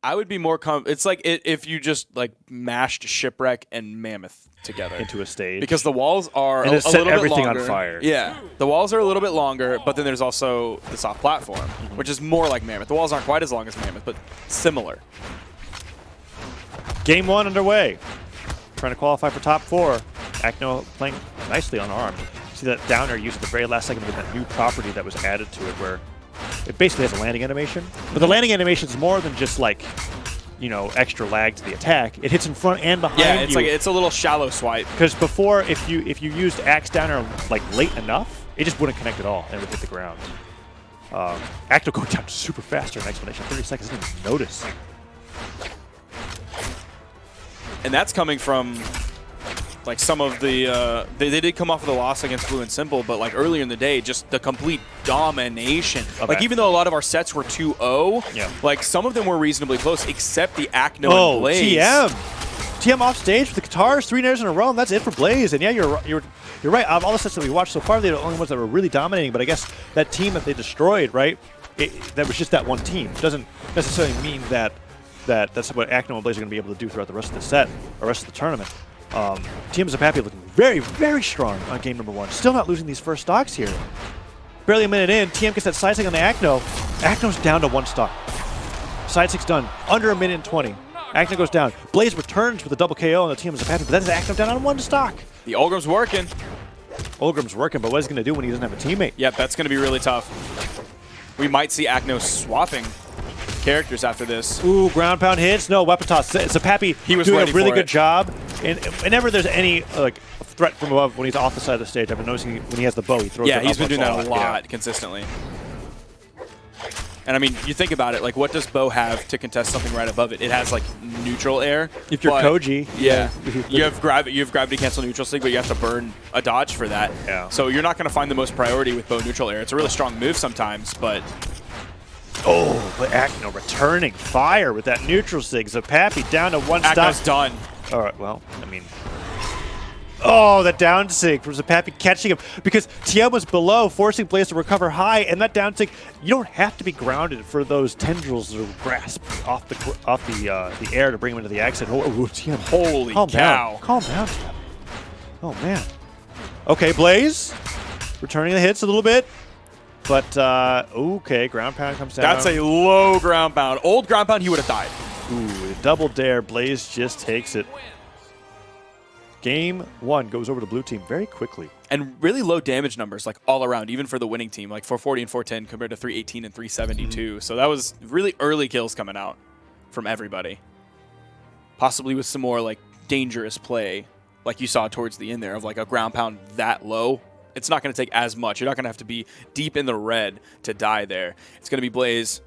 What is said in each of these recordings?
I would be more it's like if you just like mashed Shipwreck and Mammoth together into a stage. Because the walls are and a set little everything bit longer. on fire. Yeah. The walls are a little bit longer, but then there's also the soft platform, which is more like Mammoth. The walls aren't quite as long as Mammoth, but similar. Game 1 underway. Trying to qualify for top 4. Acno playing nicely on arm. See that downer used at the very last second with that new property that was added to it where it basically has a landing animation. But the landing animation is more than just like, you know, extra lag to the attack. It hits in front and behind you. Yeah, it's like it's a little shallow swipe. Because before, if you used axe downer like late enough, it just wouldn't connect at all and it would hit the ground. Acno going down super fast during explanation. 30 seconds, didn't even notice. And that's coming from like some of the they did come off of the loss against Blue and Simple, but like earlier in the day, just the complete domination. Okay. Like even though a lot of our sets were 2-0, yeah, like some of them were reasonably close, except the Acno and Blaze. TM off stage with the guitars, 3 nairs in a row, and that's it for Blaze. And yeah, you're right. Out of all the sets that we watched so far, they're the only ones that were really dominating. But I guess that team that they destroyed, right? That was just that one team. It doesn't necessarily mean that that's what Acno and Blaze are going to be able to do throughout the rest of the set, or rest of the tournament. Team Zapapy looking very, very strong on game number 1. Still not losing these first stocks here. Barely a minute in, TM gets that side stick on the Acno. Acno's down to 1 stock. Side stick's done. Under a minute and 20. Acno goes down. Blaze returns with a double KO on the Team Zapapy, but that is Acno down on 1 stock. The Ulgrim's working. Ulgrim's working, but what is he going to do when he doesn't have a teammate? Yep, that's going to be really tough. We might see Acno swapping characters after this. Ooh, ground pound hits. No, weapon toss. Zapapy doing a really good job. And whenever there's any like threat from above when he's off the side of the stage, I've been noticing when he has the bow, he throws it up. Yeah, he's been doing that a lot consistently. And I mean, you think about it, like what does Bo have to contest something right above it? It has like neutral air. If you're Koji. Yeah. you have gravity cancel neutral sig, but you have to burn a dodge for that. Yeah. So you're not going to find the most priority with Bo neutral air. It's a really strong move sometimes, but... Oh, but Acno returning fire with that neutral sig. Zapapy down to 1 stock. Acno's done. All right, well, I mean... Oh, that down sig from Zapapy catching him because TM was below, forcing Blaze to recover high, and that down sig, you don't have to be grounded for those tendrils to grasp off the air to bring him into the exit. Oh, TM. Holy cow. Calm down, Zapapy. Oh, man. Okay, Blaze returning the hits a little bit. But, okay, ground pound comes down. That's a low ground pound. Old ground pound, he would have died. Ooh, double dare. Blaze just takes it. Game 1 goes over to blue team very quickly. And really low damage numbers, like all around, even for the winning team, like 440 and 410 compared to 318 and 372. So that was really early kills coming out from everybody. Possibly with some more like dangerous play, like you saw towards the end there, of like a ground pound that low. It's not going to take as much. You're not going to have to be deep in the red to die there. It's going to be Blaze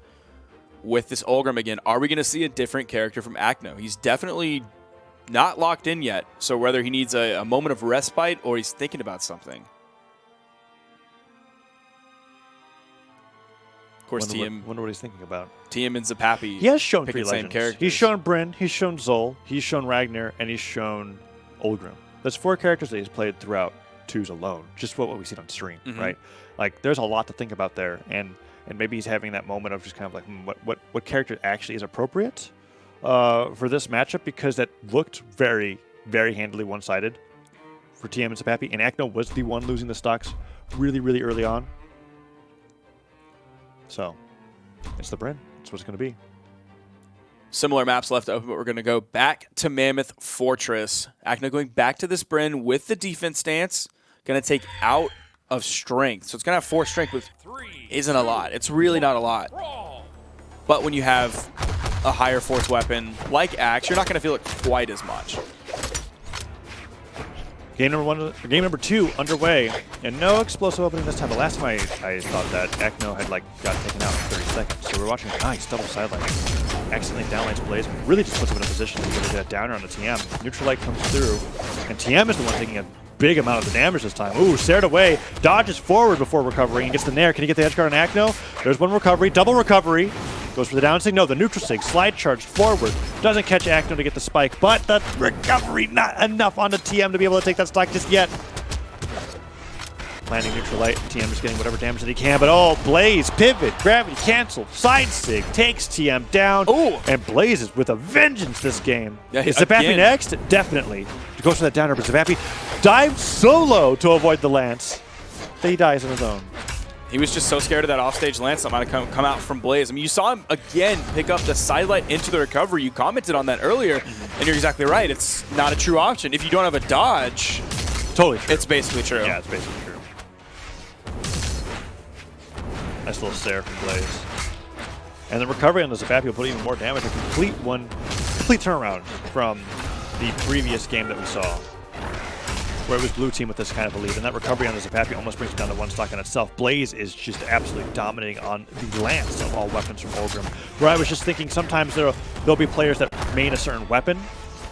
with this Ulgrim again. Are we going to see a different character from Acno? He's definitely not locked in yet, so whether he needs a moment of respite or he's thinking about something. Of course, wonder what he's thinking about. TM and Zapapy. He has shown 3 legends. He's shown Brynn, he's shown Zol, he's shown Ragnar, and he's shown Ulgrim. That's 4 characters that he's played throughout 2s alone, just what we've seen on stream, right? Like, there's a lot to think about there, and maybe he's having that moment of just kind of like, what character actually is appropriate for this matchup, because that looked very, very handily one-sided for TM and Zapapy, and Acno was the one losing the stocks really, really early on. So, it's the Brynn. That's what it's going to be. Similar maps left open, but we're going to go back to Mammoth Fortress. Acno going back to this Brynn with the defense stance. Going to take out of strength. So it's going to have 4 strength, which isn't a lot. It's really not a lot. But when you have a higher force weapon like Axe, you're not going to feel it quite as much. Game number 2 underway, and no explosive opening this time. The last time I thought that Acno had got taken out in 30 seconds. So we're watching a nice double sideline. Accidentally downlights Blaze, really just puts him in a position to be able to get a downer on the TM. Neutral light comes through, and TM is the one taking a big amount of the damage this time. Ooh, Sared away, dodges forward before recovering, and gets the nair. Can he get the edge guard on Acno? There's one recovery, double recovery. Goes for the down sig. No, the neutral sig. Slide charge forward. Doesn't catch Acno to get the spike, but the recovery not enough on the TM to be able to take that stock just yet. landing neutral light. TM is getting whatever damage that he can, but oh, Blaze, pivot, gravity cancel, side sig, takes TM down. Oh! And Blaze is with a vengeance this game. Yeah, Is Zapapy next? Definitely. Goes for that downer, but Zapapy dives solo to avoid the lance. Then he dies on his own. He was just so scared of that offstage lance that might have come out from Blaze. I mean, you saw him again pick up the sidelight into the recovery. You commented on that earlier, and you're exactly right. It's not a true option. If you don't have a dodge, Totally true. it's basically true. Yeah, it's basically true. Nice little stare from Blaze. And the recovery on the Zapapy will put even more damage. A complete turnaround from the previous game that we saw, where it was blue team with this kind of a lead, and that recovery on the Zapapy almost brings it down to one stock in itself. Blaze is just absolutely dominating on the lance of all weapons from Ulgrim, where I was just thinking sometimes there'll be players that main a certain weapon.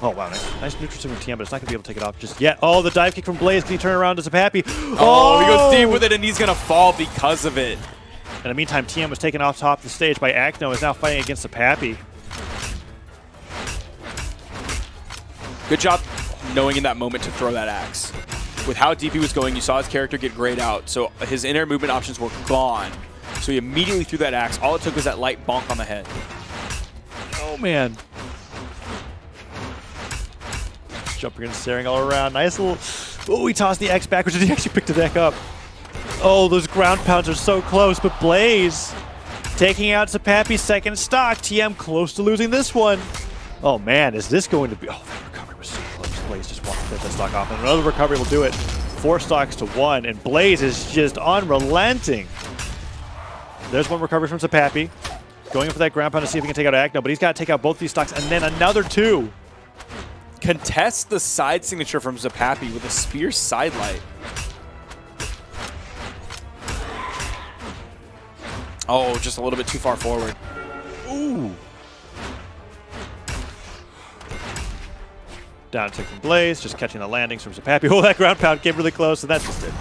Oh, wow, nice neutral swing from TM, but it's not going to be able to take it off just yet. Oh, the dive kick from Blaze. Can he turn around to Zapapy? Oh, he goes deep with it, and he's going to fall because of it. In the meantime, TM was taken off top of the stage by Acno, is now fighting against Zapapy. Good job knowing in that moment to throw that axe. With how deep he was going, you saw his character get grayed out, so his inner movement options were gone. So he immediately threw that axe. All it took was that light bonk on the head. Oh, man. Jumping and staring all around. Nice little... Oh, he tossed the X backwards, and he actually picked it back up. Oh, those ground pounds are so close, but Blaze taking out Zapapy's second stock. TM close to losing this one. Oh, man, is this going to be... Oh, that recovery was so close. Blaze just wants to get that stock off, and another recovery will do it. 4 stocks to 1, and Blaze is just unrelenting. There's one recovery from Zapapy. Going in for that ground pound to see if he can take out Acno, but he's got to take out both these stocks, and then another 2. Contest the side signature from Zapapy with a spear sidelight. Oh, just a little bit too far forward. Ooh. Down tick from Blaze, just catching the landings from Zapapy. Oh, that ground pound came really close, and that's just it.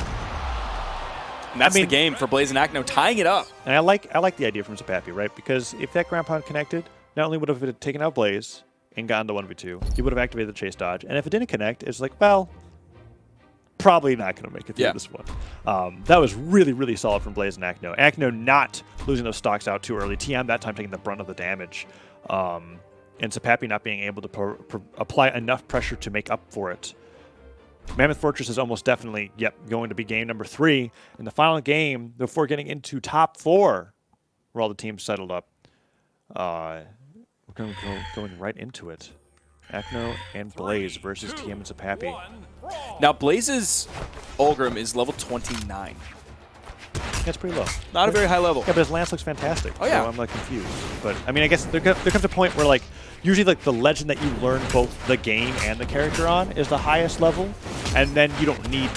And that's the game for Blaze and Acno, tying it up. And I like the idea from Zapapy, right? Because if that ground pound connected, not only would have it taken out Blaze and gotten to 1v2, he would have activated the chase dodge. And if it didn't connect, it's like, well, probably not going to make it through this one. That was really, really solid from Blaze and Acno. Acno not losing those stocks out too early. TM that time taking the brunt of the damage. And Zapapy not being able to apply enough pressure to make up for it. Mammoth Fortress is almost definitely, going to be game number 3. In the final game, before getting into top 4, where all the teams settled up. We're going right into it. Acno and Blaze versus TM and Zapapy. Now, Blaze's Ulgrim is level 29. That's pretty low. Not a very high level. Yeah, but his lance looks fantastic. Oh, yeah. So I'm like confused. But I mean, I guess there comes a point where like usually like the legend that you learn both the game and the character on is the highest level, and then you don't need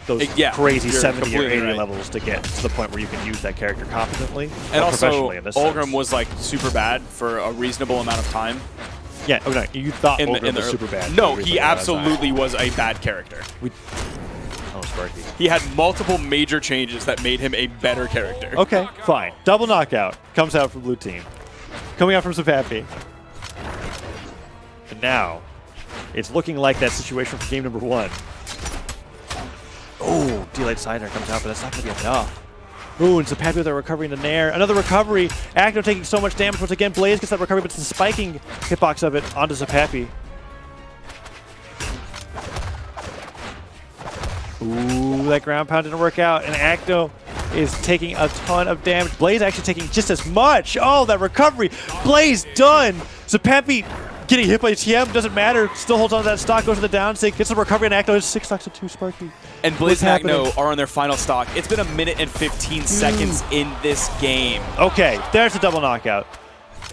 those crazy 70 or 80 levels to get to the point where you can use that character competently. And also, in this Ulgrim sense. was like super bad for a reasonable amount of time. Yeah, no, you thought Ulgrim was super bad. No, he absolutely was a bad character. Oh, Sparky. He had multiple major changes that made him a better character. Okay, fine. Double knockout comes out from blue team. Coming out from Zapapy. And now, it's looking like that situation from game number 1. Oh, D-Light Sidener comes out, but that's not going to be enough. Ooh, and Zapapy with a recovery in the nair. Another recovery. Acno taking so much damage. Once again, Blaze gets that recovery, but it's the spiking hitbox of it onto Zapapy. Ooh, that ground pound didn't work out, and Acno is taking a ton of damage. Blaze actually taking just as much. Oh, that recovery. Blaze done. Zapapy getting hit by TM, doesn't matter. Still holds on to that stock, goes to the down sync, gets the recovery, and Acno is 6 stocks to 2 Sparky. And Blaze and Acno are on their final stock. It's been 1 minute and 15 seconds in this game. Okay, there's a double knockout.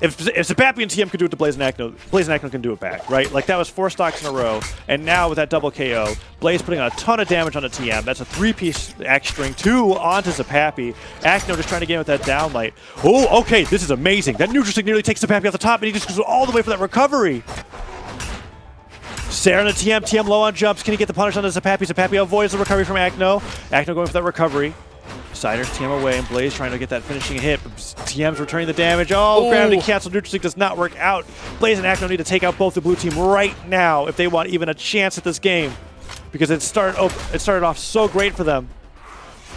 If Zapapy and TM could do it to Blaze and Acno can do it back, right? Like, that was 4 stocks in a row, and now with that double KO, Blaze putting a ton of damage onto TM. That's a 3-piece axe string, 2 onto Zapapy. Acno just trying to get in with that downlight. Oh, okay, this is amazing. That neutral stick nearly takes Zapapy off the top, and he just goes all the way for that recovery. Sarah and the TM low on jumps. Can he get the punish onto Zapapy? Zapapy avoids the recovery from Acno. Acno going for that recovery. Siders TM away, and Blaze trying to get that finishing hit. TM's returning the damage. Oh, gravity cancel. Neutral stick does not work out. Blaze and Acno need to take out both the blue team right now if they want even a chance at this game, because it started off so great for them.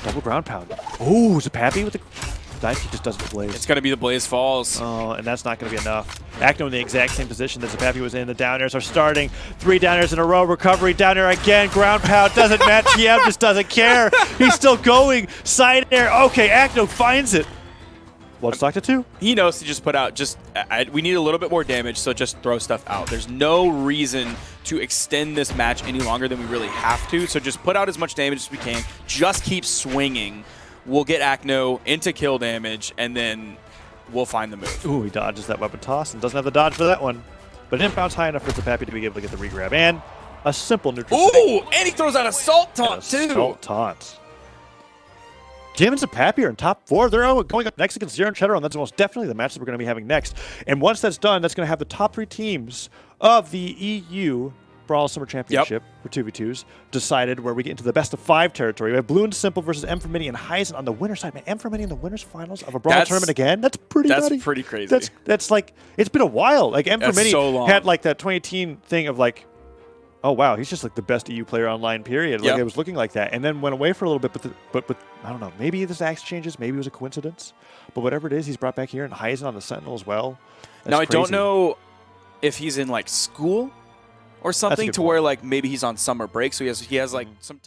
Double ground pound. Oh, Zapapy with the dive kick just doesn't blaze. It's going to be the Blaze Falls. Oh, and that's not going to be enough. Acno in the exact same position that Zapapy was in. The down airs are starting. 3 down airs in a row. Recovery down air again. Ground pound doesn't match. TM just doesn't care. He's still going. Side air. Okay, Acno finds it. One stock to 2. He knows to just put out we need a little bit more damage, so just throw stuff out. There's no reason to extend this match any longer than we really have to, so just put out as much damage as we can. Just keep swinging. We'll get Acno into kill damage, and then we'll find the move. Ooh, he dodges that weapon toss and doesn't have the dodge for that one. But it didn't bounce high enough for Zapapy to be able to get the regrab. And a simple neutral. Ooh, and he throws out a Salt Taunt, too. Salt Taunt. Jim and Zapapy are in top 4. They're going up next against Zero and Cheddar, and that's most definitely the match that we're going to be having next. And once that's done, that's going to have the top 3 teams of the EU Brawl Summer Championship for 2v2s decided, where we get into the best of 5 territory. We have Blue and Simple versus M for Mini and Heisen on the winner's side. Man, M for Mini in the winner's finals of a Brawl tournament again? That's pretty nutty. That's pretty crazy. That's like, it's been a while. Like, M for Mini so had like that 2018 thing of like, oh wow, he's just like the best EU player online, period. Like, it was looking like that, and then went away for a little bit. But I don't know, maybe this axe changes, maybe it was a coincidence. But whatever it is, he's brought back here, and Heisen on the Sentinel as well. Now, I don't know if he's in like school or something, to where like maybe he's on summer break, so he has like some time.